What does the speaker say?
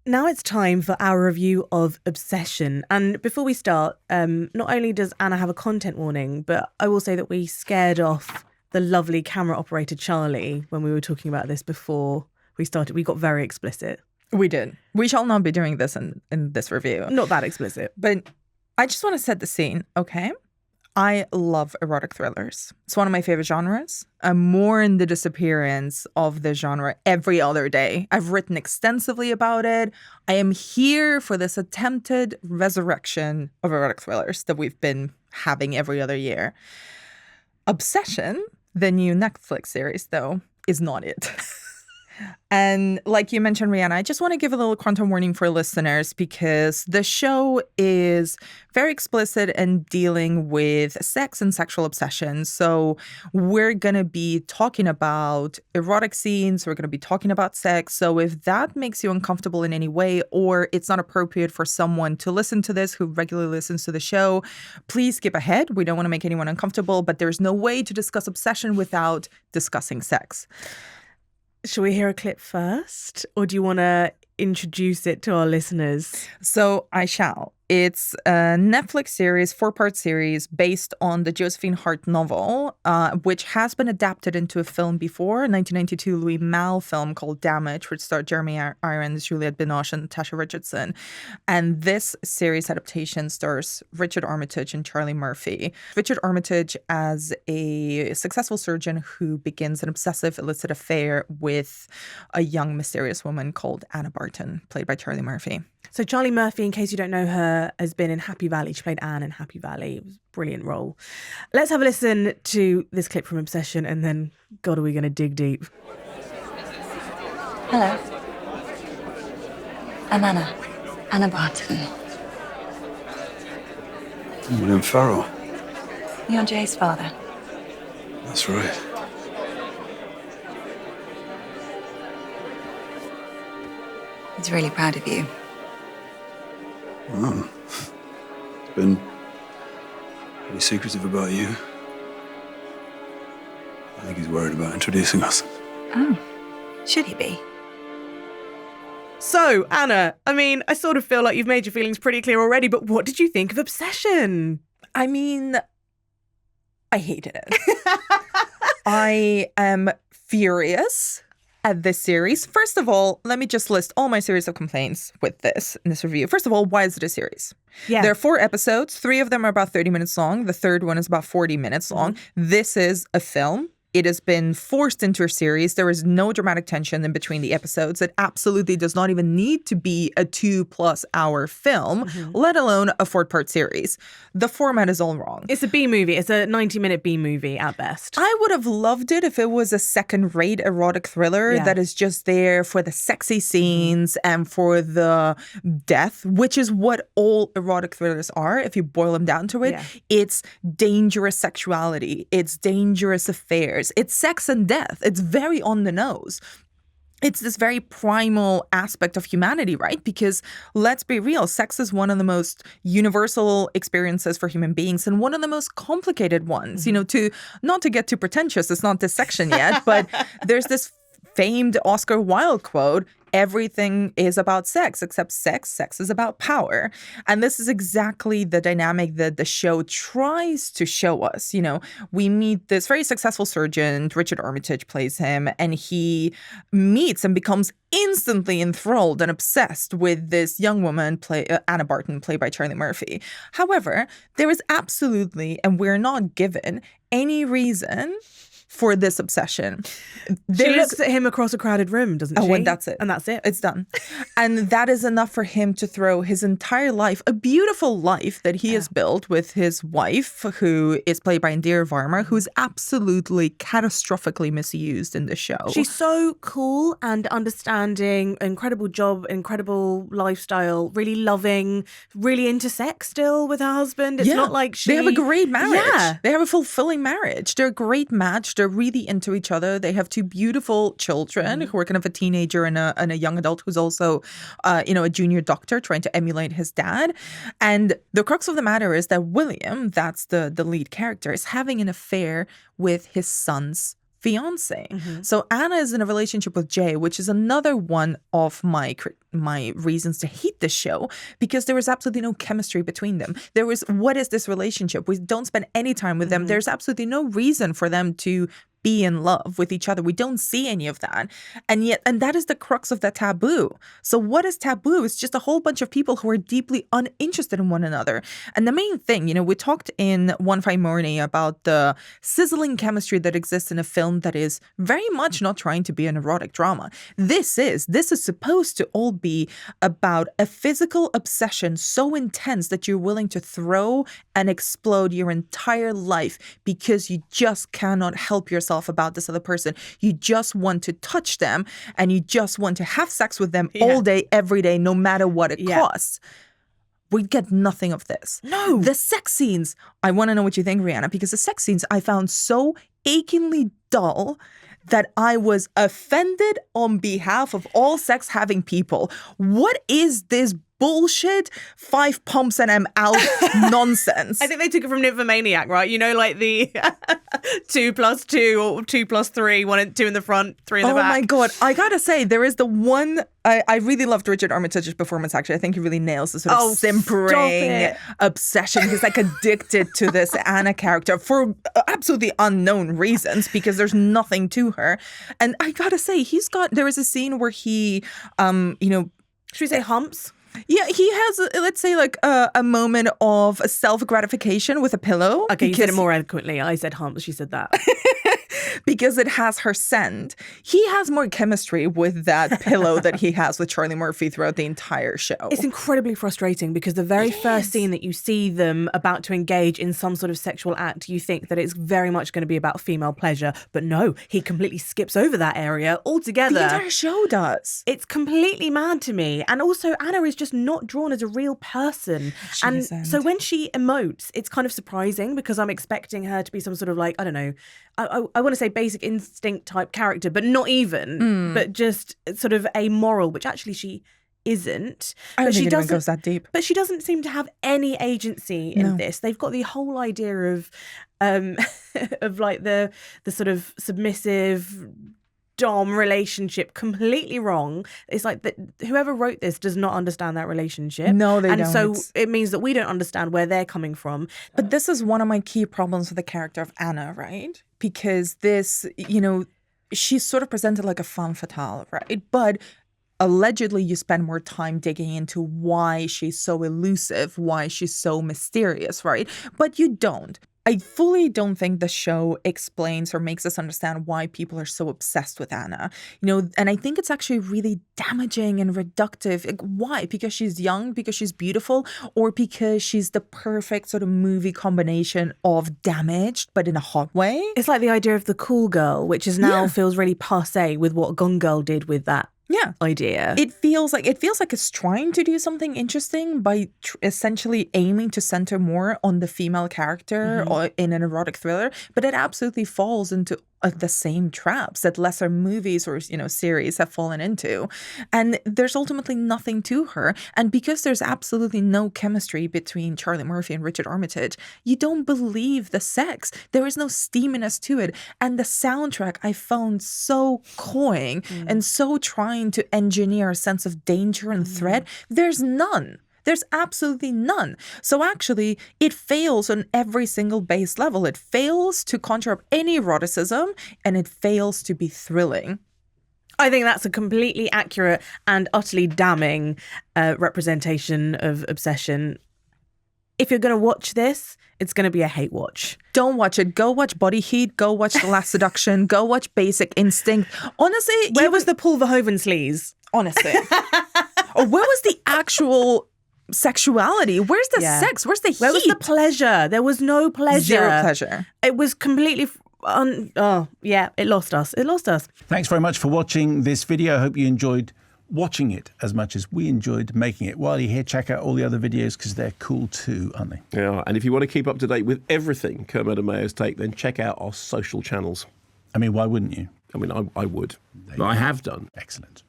Now it's time for our review of Obsession. And before we start, not only does Anna have a content warning, but I will say that we scared off the lovely camera operator Charlie when we were talking about this before we started. We got very explicit. We did. We shall not be doing this in this review. Not that explicit. But I just want to set the scene, okay? I love erotic thrillers. It's one of my favorite genres. I'm more in the disappearance of the genre every other day. I've written extensively about it. I am here for this attempted resurrection of erotic thrillers that we've been having every other year. Obsession, the new Netflix series, though, is not it. And like you mentioned, Rihanna, I just want to give a little content warning for listeners because the show is very explicit in dealing with sex and sexual obsession. So we're going to be talking about erotic scenes. We're going to be talking about sex. So if that makes you uncomfortable in any way or it's not appropriate for someone to listen to this who regularly listens to the show, please skip ahead. We don't want to make anyone uncomfortable, but there's no way to discuss obsession without discussing sex. Shall we hear a clip first? Or do you want to introduce it to our listeners? So I shall. It's a Netflix series, 4-part series based on the Josephine Hart novel, which has been adapted into a film before, a 1992 Louis Malle film called Damage, which starred Jeremy Irons, Juliette Binoche, and Natasha Richardson. And this series adaptation stars Richard Armitage and Charlie Murphy. Richard Armitage as a successful surgeon who begins an obsessive illicit affair with a young mysterious woman called Anna Barton, played by Charlie Murphy. So Charlie Murphy, in case you don't know her, has been in Happy Valley. She played Anne in Happy Valley. It was a brilliant role. Let's have a listen to this clip from Obsession and then, God, are we going to dig deep? Hello. I'm Anna. Anna Barton. William Farrell. You're Jay's father. That's right. He's really proud of you. Well, it's been pretty secretive about you. I think he's worried about introducing us. Oh, should he be? So, Anna, I mean, I sort of feel like you've made your feelings pretty clear already, but what did you think of Obsession? I mean, I hated it. I am furious at this series. First of all, let me just list all my series of complaints with in this review. First of all, why is it a series? Yeah. There are 4 episodes. 3 of them are about 30 minutes long. The third one is about 40 minutes long. This is a film. It has been forced into a series. There is no dramatic tension in between the episodes. It absolutely does not even need to be a 2+ hour film, let alone a 4-part series. The format is all wrong. It's a B movie. It's a 90-minute B movie at best. I would have loved it if it was a second-rate erotic thriller that is just there for the sexy scenes and for the death, which is what all erotic thrillers are, if you boil them down to it. Yeah. It's dangerous sexuality. It's dangerous affairs. It's sex and death. It's very on the nose. It's this very primal aspect of humanity, right? Because let's be real, sex is one of the most universal experiences for human beings and one of the most complicated ones. You know, not to get too pretentious, it's not this section yet, but there's this famed Oscar Wilde quote, everything is about sex except sex. Sex is about power. And this is exactly the dynamic that the show tries to show us. You know, we meet this very successful surgeon, Richard Armitage plays him, and he meets and becomes instantly enthralled and obsessed with this young woman, Anna Barton, played by Charlie Murphy. However, there is absolutely, and we're not given any reason for this obsession. She looks at him across a crowded room, doesn't she? Oh, and that's it. And that's it. It's done. And that is enough for him to throw his entire life, a beautiful life that he has built with his wife, who is played by Indira Varma, who's absolutely catastrophically misused in the show. She's so cool and understanding, incredible job, incredible lifestyle, really loving, really into sex still with her husband. It's not like They have a great marriage. Yeah. They have a fulfilling marriage. They're a great match. They're really into each other. They have 2 beautiful children who are kind of a teenager and a young adult who's also, a junior doctor trying to emulate his dad. And the crux of the matter is that William, that's the lead character, is having an affair with his son's fiance. So Anna is in a relationship with Jay, which is another one of my reasons to hate this show, because there was absolutely no chemistry between them. What is this relationship? We don't spend any time with them. There's absolutely no reason for them to be in love with each other. We don't see any of that. And that is the crux of the taboo. So what is taboo? It's just a whole bunch of people who are deeply uninterested in one another. And the main thing, we talked in One Fine Morning about the sizzling chemistry that exists in a film that is very much not trying to be an erotic drama. This is supposed to all be about a physical obsession so intense that you're willing to throw and explode your entire life because you just cannot help yourself about this other person. You just want to touch them and you just want to have sex with them all day, every day, no matter what it costs. We get nothing of this. No. The sex scenes, I want to know what you think, Rihanna, because the sex scenes I found so achingly dull that I was offended on behalf of all sex-having people. What is this bullshit 5 pumps and I'm out nonsense? I think they took it from Nymphomaniac, right? Like the 2+2 or 2+3, 1 and 2 in the front, 3 in the back. Oh my God. I gotta say, there is the one, I really loved Richard Armitage's performance, actually. I think he really nails the sort of simpering obsession. He's like addicted to this Anna character for absolutely unknown reasons because there's nothing to her. And I gotta say, there is a scene where he, should we say humps? Yeah, he has, let's say, like a moment of self-gratification with a pillow. Okay, you said it more eloquently. I said humps, she said that. Because it has her scent. He has more chemistry with that pillow that he has with Charlie Murphy throughout the entire show. It's incredibly frustrating because the very first scene that you see them about to engage in some sort of sexual act, you think that it's very much going to be about female pleasure. But no, he completely skips over that area altogether. The entire show does. It's completely mad to me. And also, Anna is just not drawn as a real person. She and isn't. so when she emotes, it's kind of surprising because I'm expecting her to be some sort of like, I don't know, I want to say basic instinct type character, but not even, but just sort of amoral, which actually she isn't. I don't but think she it even goes that deep. But she doesn't seem to have any agency in this. They've got the whole idea of like the sort of submissive dom relationship completely wrong. It's like that whoever wrote this does not understand that relationship. No, they don't. And so it means that we don't understand where they're coming from. But this is one of my key problems with the character of Anna, right? Because this, she's sort of presented like a femme fatale, right? But allegedly you spend more time digging into why she's so elusive, why she's so mysterious, right? But you don't. I fully don't think the show explains or makes us understand why people are so obsessed with Anna. And I think it's actually really damaging and reductive. Like, why? Because she's young, because she's beautiful, or because she's the perfect sort of movie combination of damaged, but in a hot way? It's like the idea of the cool girl, which is now feels really passé with what Gone Girl did with that idea. It feels like it's trying to do something interesting by essentially aiming to center more on the female character or in an erotic thriller, but it absolutely falls into the same traps that lesser movies or series have fallen into. And there's ultimately nothing to her. And because there's absolutely no chemistry between Charlie Murphy and Richard Armitage, you don't believe the sex. There is no steaminess to it. And the soundtrack I found so cloying and so trying to engineer a sense of danger and threat. There's none. There's absolutely none. So actually, it fails on every single base level. It fails to conjure up any eroticism, and it fails to be thrilling. I think that's a completely accurate and utterly damning representation of obsession. If you're going to watch this, it's going to be a hate watch. Don't watch it. Go watch Body Heat. Go watch The Last Seduction. Go watch Basic Instinct. Honestly, where was the Paul Verhoeven sleaze? Honestly. Or where was the actual sexuality? Where's the sex? Where's the heat? Where was the pleasure? There was no pleasure. Zero pleasure. It was completely... it lost us. It lost us. Thanks very much for watching this video. I hope you enjoyed watching it as much as we enjoyed making it. While you're here, check out all the other videos because they're cool too, aren't they? Yeah, and if you want to keep up to date with everything Kermode and Mayo's take, then check out our social channels. I mean, why wouldn't you? I mean, I would. But I have done. Excellent.